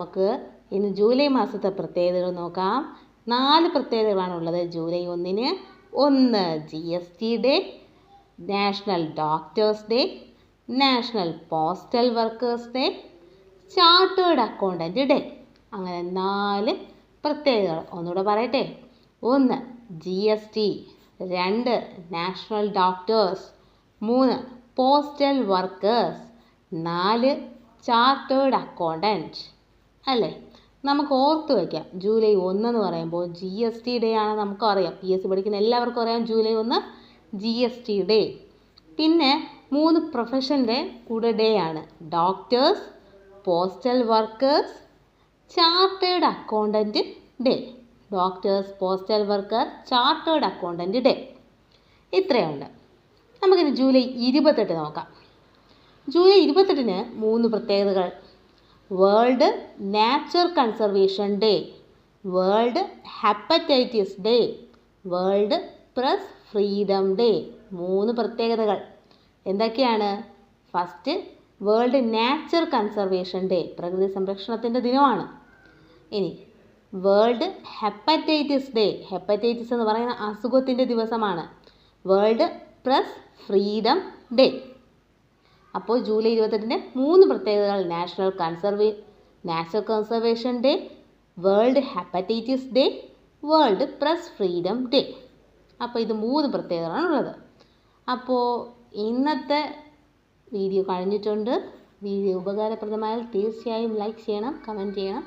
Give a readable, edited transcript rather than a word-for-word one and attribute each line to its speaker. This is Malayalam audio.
Speaker 1: നമുക്ക് ഇന്ന് ജൂലൈ മാസത്തെ പ്രത്യേകതകൾ നോക്കാം. 4 പ്രത്യേകതകളാണുള്ളത് ജൂലൈ 1-ന്. 1 GST day, national doctors day, national postal workers day, chartered accountant day. അങ്ങനെ 4 പ്രത്യേകതകൾ. ഒന്നുകൂടെ പറയട്ടെ. 1 GST, 2 national doctors, 3 postal workers, 4 chartered accountant. അല്ലേ? നമുക്ക് ഓർത്ത് വയ്ക്കാം. ജൂലൈ 1 എന്ന് പറയുമ്പോൾ GST ഡേ ആണ്. നമുക്കറിയാം, PSC പഠിക്കുന്ന എല്ലാവർക്കും അറിയാം ജൂലൈ 1 GST ഡേ. പിന്നെ 3 പ്രൊഫഷൻ്റെ കൂടെ ഡേ ആണ്. Doctors, postal workers, chartered accountant day. Doctors, postal worker, chartered accountant day. ഇത്രയുണ്ട്. നമുക്കിനി ജൂലൈ 28 നോക്കാം. ജൂലൈ 28-ന് 3 പ്രത്യേകതകൾ. World nature conservation day, world hepatitis day, world press freedom day. 3 പ്രത്യേകതകൾ എന്തൊക്കെയാണ്? First, world nature conservation day, പ്രകൃതി സംരക്ഷണത്തിൻ്റെ ദിനമാണ്. ഇനി വേൾഡ് ഹെപ്പറ്റൈറ്റിസ് ഡേ, ഹെപ്പറ്റൈറ്റിസ് എന്ന് പറയുന്ന അസുഖത്തിൻ്റെ ദിവസമാണ്. World press freedom day. അപ്പോൾ ജൂലൈ 28-ന് 3 പ്രത്യേകതകൾ. Nature conservation day, world hepatitis day, world press freedom day. അപ്പോൾ ഇത് 3 പ്രത്യേകതകളാണുള്ളത്. അപ്പോൾ ഇന്നത്തെ വീഡിയോ കഴിഞ്ഞിട്ടുണ്ട്. വീഡിയോ ഉപകാരപ്രദമായാൽ തീർച്ചയായും ലൈക്ക് ചെയ്യണം, കമൻറ്റ് ചെയ്യണം.